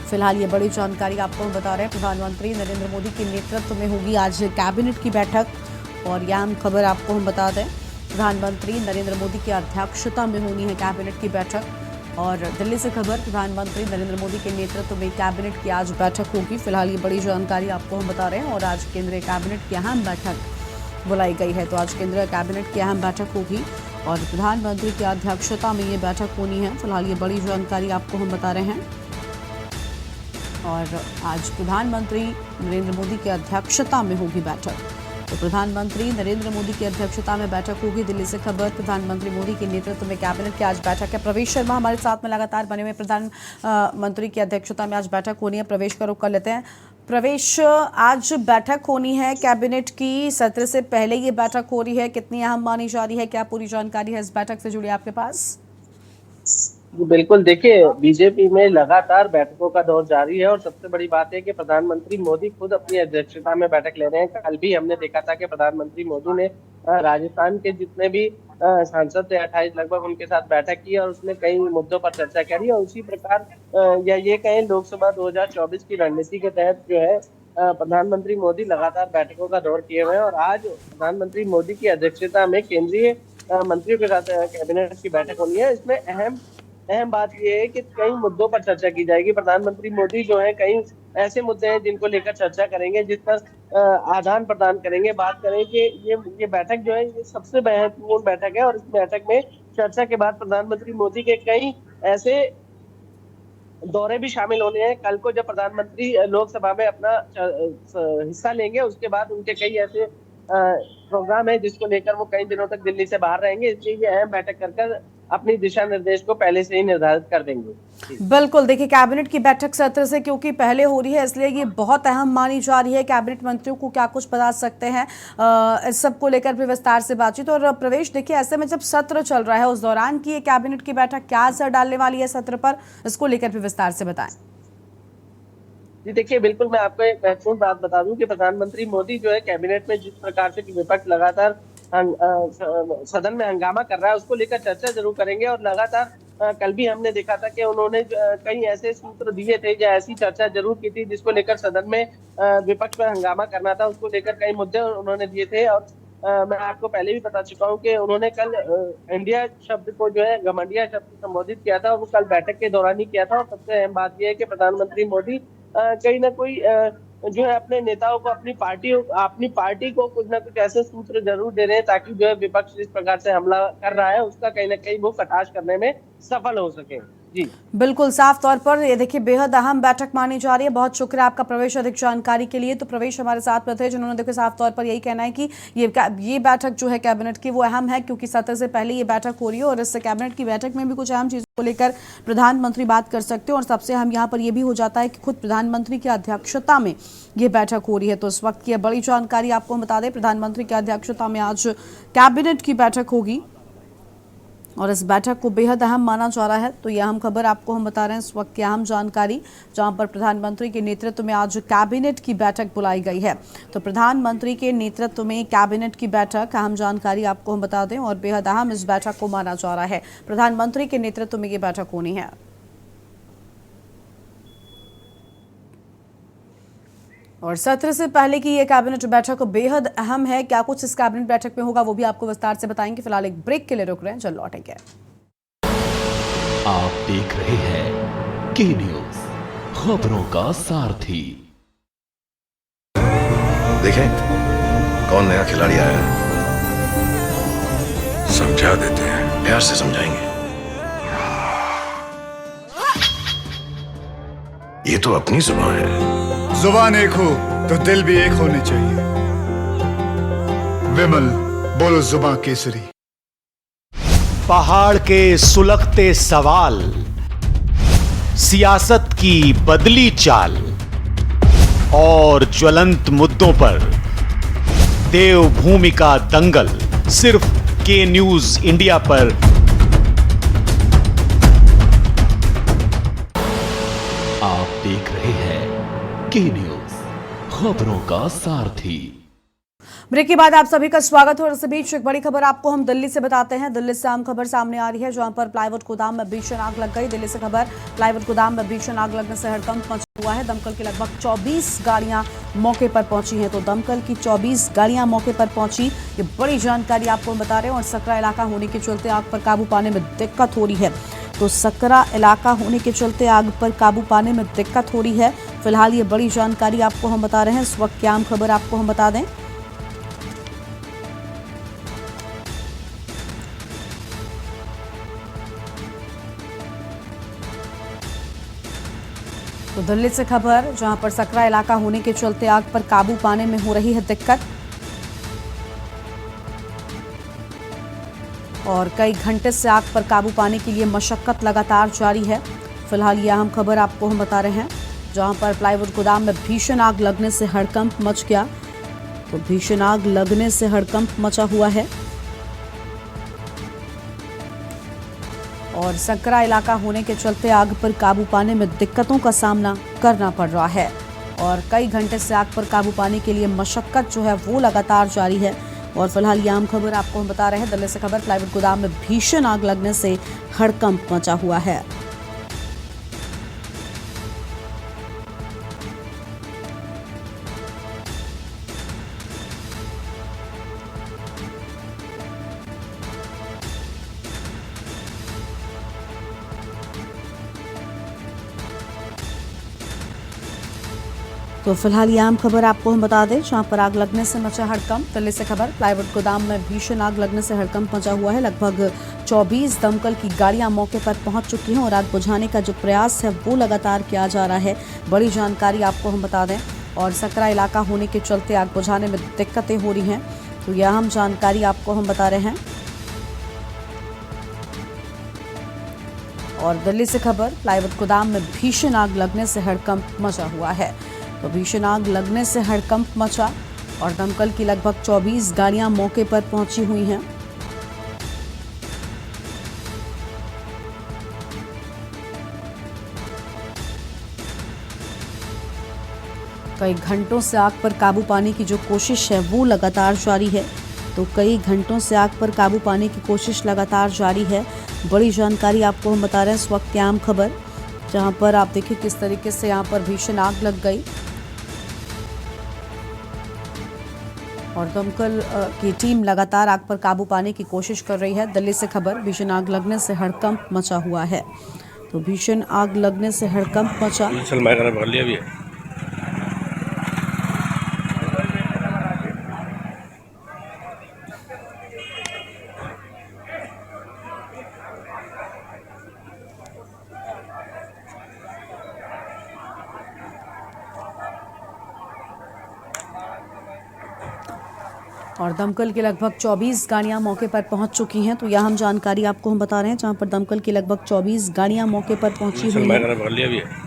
Speaker 1: फिलहाल ये बड़ी जानकारी आपको हम बता रहे हैं, प्रधानमंत्री नरेंद्र मोदी के नेतृत्व में होगी आज कैबिनेट की बैठक। और यह हम खबर आपको हम बता दें, प्रधानमंत्री नरेंद्र मोदी की अध्यक्षता में होनी है कैबिनेट की बैठक। और दिल्ली से खबर, प्रधानमंत्री नरेंद्र मोदी के नेतृत्व में कैबिनेट की आज बैठक होगी। फिलहाल ये बड़ी जानकारी आपको हम बता रहे हैं और आज केंद्रीय कैबिनेट की अहम बैठक बुलाई गई है। तो आज केंद्रीय कैबिनेट की अहम बैठक होगी और प्रधानमंत्री की अध्यक्षता में ये बैठक होनी है। फिलहाल ये बड़ी जानकारी आपको हम बता रहे हैं। और आज प्रधानमंत्री नरेंद्र मोदी की अध्यक्षता में होगी बैठक। तो प्रधानमंत्री नरेंद्र मोदी की अध्यक्षता में बैठक होगी। दिल्ली से खबर, प्रधानमंत्री मोदी के नेतृत्व में कैबिनेट की आज बैठक है। प्रवेश शर्मा हमारे साथ में लगातार बने हुए, प्रधानमंत्री की अध्यक्षता में आज बैठक होनी है। प्रवेश का रुख कर लेते हैं। प्रवेश, आज बैठक होनी है कैबिनेट की, सत्र से पहले ये बैठक हो रही है, कितनी अहम मानी जा रही है, क्या पूरी जानकारी है इस बैठक से जुड़ी आपके पास?
Speaker 3: बिल्कुल, देखिए बीजेपी में लगातार बैठकों का दौर जारी है और सबसे बड़ी बात है कि प्रधानमंत्री मोदी खुद अपनी अध्यक्षता में बैठक ले रहे हैं। कल भी हमने देखा था कि प्रधानमंत्री मोदी ने राजस्थान के जितने भी सांसद थे 28 लगभग, उनके साथ बैठक की और उसमें कई मुद्दों पर चर्चा करी। और उसी प्रकार या ये कहें लोकसभा 2024 की रणनीति के तहत जो है प्रधानमंत्री मोदी लगातार बैठकों का दौर किए हुए हैं। और आज प्रधानमंत्री मोदी की अध्यक्षता में केंद्रीय मंत्रियों के साथ कैबिनेट की बैठक होनी है। इसमें अहम बात यह है कि कई मुद्दों पर चर्चा की जाएगी। प्रधानमंत्री मोदी जो है कई ऐसे मुद्दे हैं जिनको लेकर चर्चा करेंगे, जिस पर आदान प्रदान करेंगे। बात करें कि ये बैठक जो है ये सबसे महत्वपूर्ण बैठक है और इस बैठक में चर्चा के बाद प्रधानमंत्री मोदी के कई ऐसे दौरे भी शामिल होने हैं। कल को जब प्रधानमंत्री लोकसभा में अपना हिस्सा लेंगे, उसके बाद उनके कई ऐसे प्रोग्राम है जिसको लेकर वो कई दिनों तक दिल्ली से बाहर रहेंगे। इसलिए ये अहम बैठक कर अपनी दिशा निर्देश को पहले से ही निर्धारित कर देंगे।
Speaker 1: बिल्कुल, देखिए कैबिनेट की बैठक सत्र से क्योंकि पहले हो रही है, इसलिए ये बहुत अहम मानी जा रही है। कैबिनेट मंत्रियों को क्या कुछ बता सकते हैं इस सब को लेकर भी विस्तार से बातचीत। और प्रवेश, देखिए ऐसे में जब सत्र चल रहा है उस दौरान की ये कैबिनेट की बैठक क्या असर डालने वाली है सत्र पर, इसको लेकर भी विस्तार से बताएं।
Speaker 3: जी देखिए, बिल्कुल, मैं आपको एक महत्वपूर्ण बात बता दूं कि प्रधानमंत्री मोदी जो है कैबिनेट में जिस प्रकार से विपक्ष लगातार सदन में हंगामा कर रहा है उसको लेकर चर्चा जरूर करेंगे। और लगातार कल भी हमने देखा था कि उन्होंने कई ऐसे सूत्र दिए थे या ऐसी चर्चा जरूर की थी जिसको लेकर सदन में विपक्ष पर हंगामा करना था, उसको लेकर कई मुद्दे उन्होंने दिए थे। और मैं आपको पहले भी बता चुका हूँ कि उन्होंने कल इंडिया शब्द को जो है घमंडिया शब्द संबोधित किया था, वो कल बैठक के दौरान ही किया था। और सबसे अहम बात यह है कि प्रधानमंत्री मोदी कहीं ना कोई जो है अपने नेताओं को अपनी पार्टी को कुछ ना कुछ ऐसे सूत्र जरूर दे रहे हैं ताकि जो है विपक्ष जिस प्रकार से हमला कर रहा है उसका कहीं ना कहीं वो कटाक्ष करने में सफल हो सके। जी
Speaker 1: बिल्कुल साफ तौर पर ये देखिए बेहद अहम बैठक मानी जा रही है। बहुत शुक्रिया आपका प्रवेश, अधिक जानकारी के लिए। तो प्रवेश हमारे साथ में थे जिन्होंने देखिए साफ तौर पर यही कहना है कि ये बैठक जो है कैबिनेट की वो अहम है, क्योंकि सत्र से पहले ये बैठक हो रही है और इस कैबिनेट की बैठक में भी कुछ अहम चीजों को लेकर प्रधानमंत्री बात कर सकते हैं। और सबसे अहम यहाँ पर यह भी हो जाता है कि खुद प्रधानमंत्री की अध्यक्षता में ये बैठक हो रही है। तो इस वक्त की बड़ी जानकारी आपको हम बता दें, प्रधानमंत्री की अध्यक्षता में आज कैबिनेट की बैठक होगी और इस बैठक को बेहद अहम माना जा रहा है। तो यह अहम खबर आपको हम बता रहे हैं, इस वक्त की अहम जानकारी, जहां पर प्रधानमंत्री के नेतृत्व में आज कैबिनेट की बैठक बुलाई गई है। तो प्रधानमंत्री के नेतृत्व में कैबिनेट की बैठक, अहम जानकारी आपको हम बता दें, और बेहद अहम इस बैठक को माना जा रहा है। प्रधानमंत्री के नेतृत्व में ये बैठक होनी है। और सत्र से पहले की ये कैबिनेट बैठक बेहद अहम है। क्या कुछ इस कैबिनेट बैठक में होगा वो भी आपको विस्तार से बताएंगे। फिलहाल एक ब्रेक के लिए रुक रहे हैं, चल लौटेंगे।
Speaker 2: आप देख रहे हैं के न्यूज, खबरों का सारथी।
Speaker 5: देखें कौन नया खिलाड़ी आया है, समझा देते हैं, प्यार से समझाएंगे। ये तो अपनी जुबान है।
Speaker 6: जुबान एक हो तो दिल भी एक होने चाहिए। विमल बोलो जुबान केसरी।
Speaker 7: पहाड़ के सुलगते सवाल, सियासत की बदली चाल और ज्वलंत मुद्दों पर देवभूमि का दंगल, सिर्फ के न्यूज इंडिया पर।
Speaker 2: आप देख रहे हैं के न्यूज, खबरों का सारथी।
Speaker 1: ब्रेक के बाद आप सभी का स्वागत है। और इस बीच एक बड़ी खबर आपको हम दिल्ली से बताते हैं। दिल्ली से आम खबर सामने आ रही है, जहां पर प्लाईवुड गोदाम में भीषण आग लग गई। दिल्ली से खबर, प्लाईवुड गोदाम में भीषण आग लगने से हड़कंप मचा हुआ है। दमकल की लगभग 24 गाड़ियां मौके पर पहुंची हैं। तो दमकल की 24 गाड़ियां मौके पर पहुंची, ये बड़ी जानकारी आपको हम बता रहे हैं। और सकरा इलाका होने के चलते आग पर काबू पाने में दिक्कत हो रही है। तो सकरा इलाका होने के चलते आग पर काबू पाने में दिक्कत हो रही है। फिलहाल ये बड़ी जानकारी आपको हम बता रहे हैं। इस वक्त की आम खबर आपको हम बता दें, तो दिल्ली से खबर, जहां पर सकरा इलाका होने के चलते आग पर काबू पाने में हो रही है दिक्कत और कई घंटे से आग पर काबू पाने के लिए मशक्कत लगातार जारी है। फिलहाल ये अहम खबर आपको हम बता रहे हैं, जहां पर प्लाईवुड गोदाम में भीषण आग लगने से हड़कंप मच गया। तो भीषण आग लगने से हड़कंप मचा हुआ है और सकरा इलाका होने के चलते आग पर काबू पाने में दिक्कतों का सामना करना पड़ रहा है और कई घंटे से आग पर काबू पाने के लिए मशक्कत जो है वो लगातार जारी है। और फिलहाल ये आम खबर आपको हम बता रहे हैं, दिल्ली से खबर, प्लाईवुड गोदाम में भीषण आग लगने से हड़कंप मचा हुआ है। तो फिलहाल ये आम खबर आपको हम बता दें, जहां पर आग लगने से मचा हड़कंप। दिल्ली से खबर, प्लाईवुड गोदाम में भीषण आग लगने से हड़कंप मचा हुआ है। लगभग 24 दमकल की गाड़ियां मौके पर पहुंच चुकी हैं और आग बुझाने का जो प्रयास है वो लगातार किया जा रहा है। बड़ी जानकारी आपको हम बता दें, और सकरा इलाका होने के चलते आग बुझाने में दिक्कतें हो रही हैं। तो यह अहम जानकारी आपको हम बता रहे हैं। और दिल्ली से खबर, प्लाईवुड गोदाम में भीषण आग लगने से हड़कंप मचा हुआ है। तो भीषण आग लगने से हड़कंप मचा और दमकल की लगभग 24 गाड़ियां मौके पर पहुंची हुई हैं। कई घंटों से आग पर काबू पाने की जो कोशिश है वो लगातार जारी है। तो कई घंटों से आग पर काबू पाने की कोशिश लगातार जारी है। बड़ी जानकारी आपको हम बता रहे हैं, इस वक्त की आम खबर, जहां पर आप देखिए किस तरीके से यहां पर भीषण आग लग गई और दमकल की टीम लगातार आग पर काबू पाने की कोशिश कर रही है। दिल्ली से खबर, भीषण आग लगने से हड़कंप मचा हुआ है। तो भीषण आग लगने से हड़कंप मचा। और दमकल की लगभग 24 गाड़ियां मौके पर पहुंच चुकी हैं। तो यह हम जानकारी आपको हम बता रहे हैं, जहां पर दमकल की लगभग 24 गाड़ियां मौके पर पहुंची हुई हैं।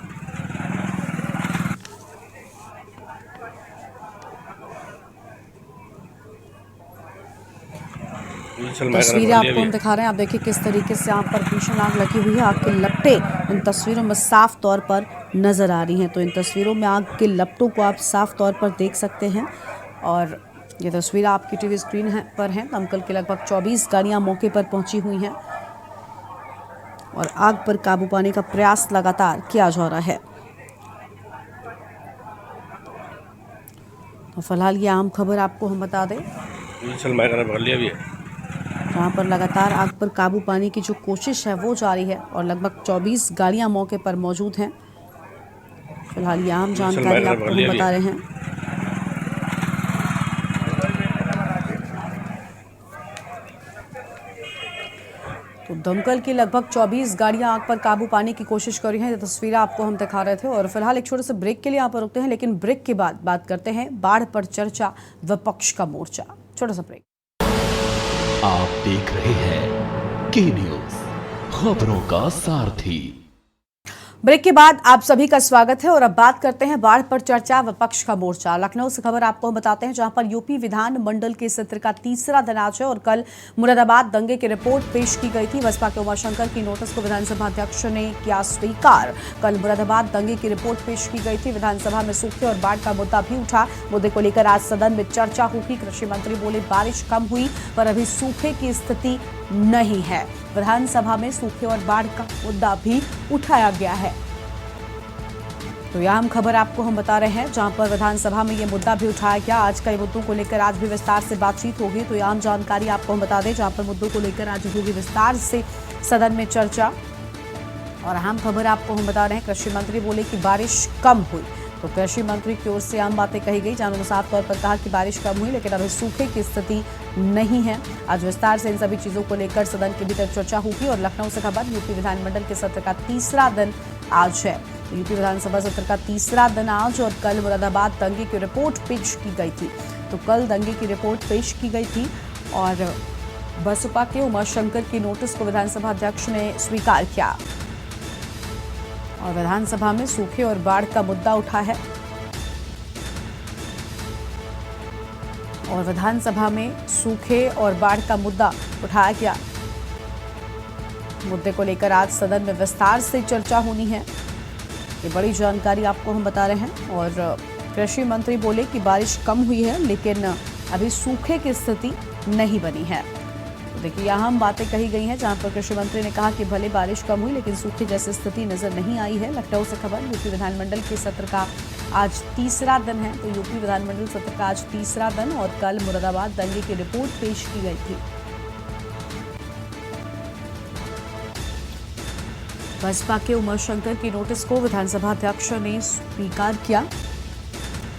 Speaker 1: तस्वीरें आपको हम दिखा रहे हैं। आप देखिए किस तरीके से यहाँ पर भीषण आग लगी हुई है। आग के लपटे इन तस्वीरों में साफ तौर पर नजर आ रही हैं। तो इन तस्वीरों में आग के लपटों को आप साफ तौर पर देख सकते हैं। और ये तस्वीर आपकी टीवी स्क्रीन पर है। दमकल की लगभग 24 गाड़ियां मौके पर पहुंची हुई हैं और आग पर काबू पाने का प्रयास लगातार किया जा रहा है। तो फिलहाल ये आम खबर आपको हम बता दें, जहाँ पर लगातार आग पर काबू पाने की जो कोशिश है वो जारी है और लगभग 24 गाड़ियां मौके पर मौजूद हैं। फिलहाल ये आम जानकारी आपको हम बता रहे हैं। तो दमकल की लगभग 24 गाड़ियां आग पर काबू पाने की कोशिश कर रही हैं। ये तस्वीरें आपको हम दिखा रहे थे। और फिलहाल एक छोटे से ब्रेक के लिए यहाँ पर रुकते हैं, लेकिन ब्रेक के बाद बात करते हैं बाढ़ पर चर्चा, विपक्ष का मोर्चा। छोटा सा ब्रेक।
Speaker 2: आप देख रहे हैं के न्यूज, खबरों का सारथी।
Speaker 1: ब्रेक के बाद आप सभी का स्वागत है और अब बात करते हैं बाढ़ पर चर्चा, विपक्ष का मोर्चा। लखनऊ से खबर आपको हम बताते हैं, जहां पर यूपी विधान मंडल के सत्र का तीसरा दिन आज है और कल मुरादाबाद दंगे की रिपोर्ट पेश की गई थी। बसपा के उमाशंकर की नोटिस को विधानसभा अध्यक्ष ने किया स्वीकार। कल मुरादाबाद दंगे की रिपोर्ट पेश की गई थी। विधानसभा में सूखे और बाढ़ का मुद्दा भी उठा। मुद्दे को लेकर आज सदन में चर्चा होगी। कृषि मंत्री बोले बारिश कम हुई पर अभी सूखे की स्थिति नहीं है। विधानसभा में सूखे और बाढ़ का मुद्दा भी उठाया गया है। तो यह हम खबर आपको हम बता रहे हैं, जहां पर विधानसभा में ये मुद्दा भी उठाया गया। आज कई मुद्दों को लेकर आज भी विस्तार से बातचीत होगी। तो यह आम जानकारी आपको हम बता दें, जहां पर मुद्दों को लेकर आज होगी विस्तार से सदन में चर्चा। और अहम खबर आपको हम बता रहे हैं, कृषि मंत्री बोले कि बारिश कम हुई। तो कृषि मंत्री की ओर से आम बातें कही गई, जहां उन्होंने साफ तौर पर कहा कि बारिश कम हुई लेकिन अभी सूखे की स्थिति नहीं है। आज विस्तार से इन सभी चीजों को लेकर सदन के भीतर चर्चा होगी। और लखनऊ से खबर, यूपी विधानमंडल के सत्र का तीसरा दिन आज है। यूपी विधानसभा सत्र का तीसरा दिन आज और कल मुरादाबाद दंगे की रिपोर्ट पेश की गई थी। तो कल दंगे की रिपोर्ट पेश की गई थी और बसपा के उमाशंकर की नोटिस को विधानसभा अध्यक्ष ने स्वीकार किया। और विधानसभा में सूखे और बाढ़ का मुद्दा उठा है और विधानसभा में सूखे और बाढ़ का मुद्दा उठाया गया। मुद्दे को लेकर आज सदन में विस्तार से चर्चा होनी है। ये बड़ी जानकारी आपको हम बता रहे हैं। और कृषि मंत्री बोले कि बारिश कम हुई है लेकिन अभी सूखे की स्थिति नहीं बनी है। तो देखिए यहाँ हम बातें कही गई हैं, जहां पर कृषि मंत्री ने कहा कि भले बारिश कम हुई लेकिन सूखे जैसी स्थिति नजर नहीं आई है। लखनऊ से खबर, यूपी विधानमंडल के सत्र का आज तीसरा दिन है। तो यूपी विधानमंडल सत्र का आज तीसरा दिन और कल मुरादाबाद दंगे की रिपोर्ट पेश की गई थी। बसपा के उमाशंकर की नोटिस को विधानसभा अध्यक्ष ने स्वीकार किया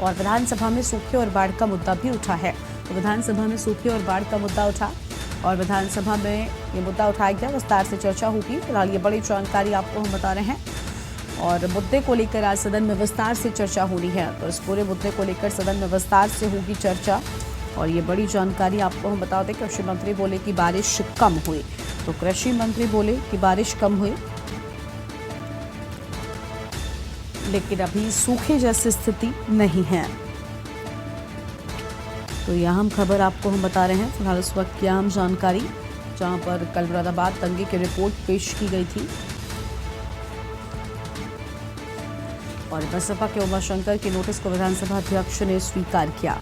Speaker 1: और विधानसभा में सूखे और बाढ़ का मुद्दा भी उठा है। तो विधानसभा में सूखे और बाढ़ का मुद्दा उठा और विधानसभा में ये मुद्दा उठाया गया। विस्तार से चर्चा होगी। फिलहाल ये बड़ी जानकारी आपको हम बता रहे हैं और मुद्दे को लेकर आज सदन में विस्तार से चर्चा होनी है। तो इस पूरे मुद्दे को लेकर सदन में विस्तार से होगी चर्चा और ये बड़ी जानकारी आपको हम बता दें। कृषि मंत्री बोले कि बारिश कम हुई। तो कृषि मंत्री बोले कि बारिश कम हुई लेकिन अभी सूखे जैसी स्थिति नहीं है। तो यह हम खबर आपको हम बता रहे हैं। फिलहाल इस वक्त की अहम जानकारी, जहां पर कल मुरादाबाद दंगे की रिपोर्ट पेश की गई थी और बसपा के उमाशंकर की नोटिस को विधानसभा अध्यक्ष ने स्वीकार किया।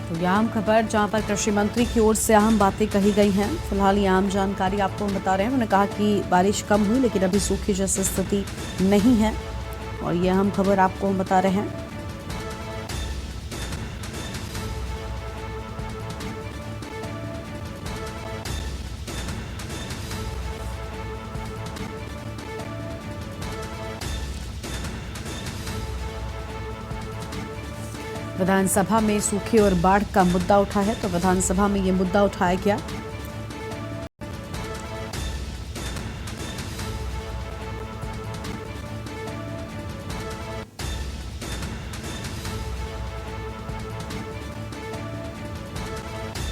Speaker 1: तो यह आम खबर, जहां पर कृषि मंत्री की ओर से अहम बातें कही गई हैं। फिलहाल ये आम जानकारी आपको हम बता रहे हैं। उन्होंने कहा कि बारिश कम हुई लेकिन अभी सूखी जैसी स्थिति नहीं है और ये अहम खबर आपको हम बता रहे हैं। विधानसभा में सूखे और बाढ़ का मुद्दा उठा है, तो विधानसभा में ये मुद्दा उठाया गया।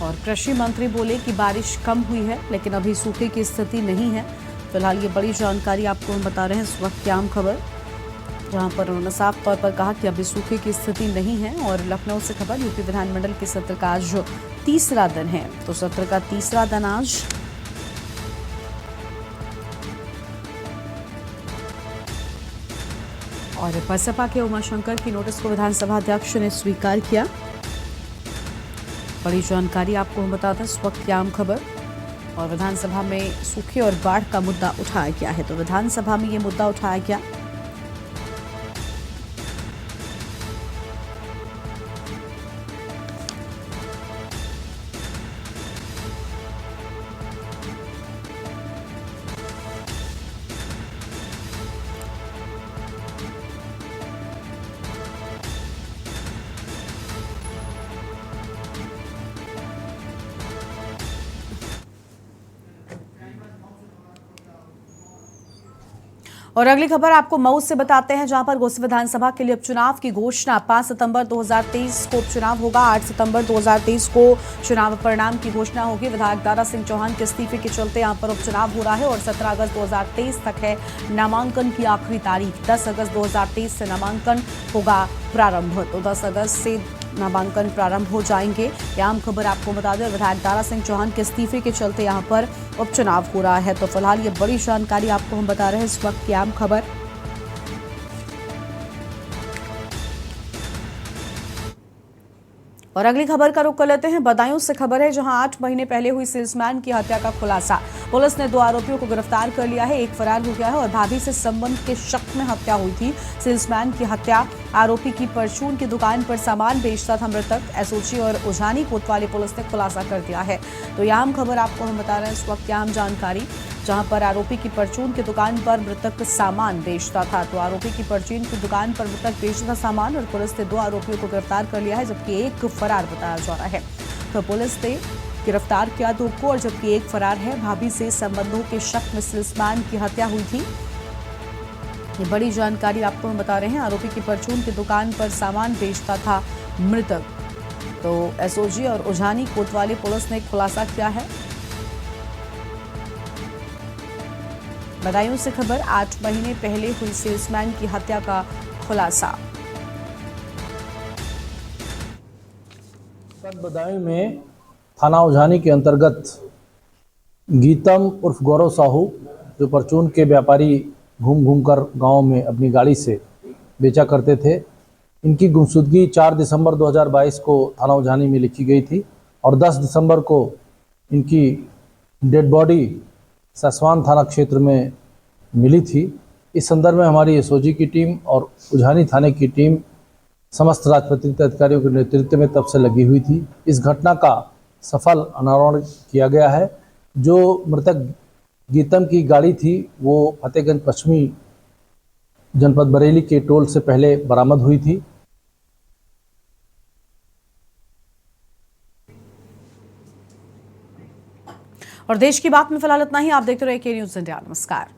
Speaker 1: और कृषि मंत्री बोले कि बारिश कम हुई है, लेकिन अभी सूखे की स्थिति नहीं है। फिलहाल ये बड़ी जानकारी आपको हम बता रहे हैं इस वक्त की आम खबर, जहां पर उन्होंने साफ तौर पर कहा कि अभी सूखे की स्थिति नहीं है। और लखनऊ से खबर, यूपी विधानमंडल के सत्र का आज तीसरा दिन है, तो सत्र का तीसरा दिन आज। और बसपा के उमाशंकर की नोटिस को विधानसभा अध्यक्ष ने स्वीकार किया। बड़ी जानकारी आपको हम बताते हैं इस वक्त की आम खबर। और विधानसभा में सूखे और बाढ़ का मुद्दा उठाया गया है, तो विधानसभा में ये मुद्दा उठाया गया। और अगली खबर आपको मऊ से बताते हैं, जहां पर घोसी विधानसभा के लिए उपचुनाव की घोषणा। 5 सितंबर 2023 को उपचुनाव होगा। 8 सितंबर 2023 को चुनाव परिणाम की घोषणा होगी। विधायक दारा सिंह चौहान के इस्तीफे के चलते यहां पर उपचुनाव हो रहा है। और 17 अगस्त 2023 तक है नामांकन की आखिरी तारीख। 10 अगस्त 2023 से नामांकन होगा प्रारंभ, तो 10 अगस्त से नामांकन प्रारंभ हो जाएंगे। यह आम खबर आपको बता दें। विधायक दारा सिंह चौहान के इस्तीफे के चलते यहां पर उपचुनाव हो रहा है, तो फिलहाल ये बड़ी जानकारी आपको हम बता रहे हैं इस वक्त की आम खबर। और अगली खबर का रुख कर लेते हैं, बदायूं से खबर है, जहां 8 महीने पहले हुई सेल्समैन की हत्या का खुलासा। पुलिस ने 2 आरोपियों को गिरफ्तार कर लिया है, एक फरार हो गया है। और भाभी से संबंध के शक में हत्या हुई थी। सेल्समैन की हत्या, आरोपी की परचून की दुकान पर सामान बेचता था मृतक। एसओजी और उजानी कोतवाली पुलिस ने खुलासा कर दिया है। तो यह आम खबर आपको हम बता रहे हैं इस वक्त की आम जानकारी, जहां पर आरोपी की परचून की दुकान पर मृतक सामान बेचता था। तो आरोपी की परचून की दुकान पर मृतक बेचता था सामान, और पुलिस ने 2 आरोपियों को गिरफ्तार कर लिया है, जबकि एक फरार बताया जा रहा है। तो पुलिस ने गिरफ्तार किया 2 को, और जबकि एक फरार है। भाभी से संबंधों के शक में सेल्समैन की हत्या हुई थी। ये बड़ी जानकारी आपको हम बता रहे हैं। आरोपी की परचून की दुकान पर सामान बेचता था मृतक। तो एसओजी और उजानी कोतवाली पुलिस ने खुलासा किया है। बदायूं से खबर, 8 महीने पहले हुई सेल्समैन की हत्या का खुलासा।
Speaker 8: बदायूं में थाना उजानी के अंतर्गत गीतम उर्फ गौरव साहू, जो परचून के व्यापारी घूम घूम कर गाँव में अपनी गाड़ी से बेचा करते थे, इनकी गुमशुदगी 4 दिसंबर 2022 को थाना उजानी में लिखी गई थी। और 10 दिसंबर को इनकी डेड बॉडी ससवान थाना क्षेत्र में मिली थी। इस संदर्भ में हमारी एसओजी की टीम और उजानी थाने की टीम समस्त राजपत्रित अधिकारियों के नेतृत्व में तब से लगी हुई थी। इस घटना का सफल अनावरण किया गया है। जो मृतक गीतम की गाड़ी थी वो फतेहगंज पश्चिमी जनपद बरेली के टोल से पहले बरामद हुई थी।
Speaker 1: और देश की बात में फिलहाल इतना ही। आप देखते रहिए के न्यूज़ इंडिया। नमस्कार।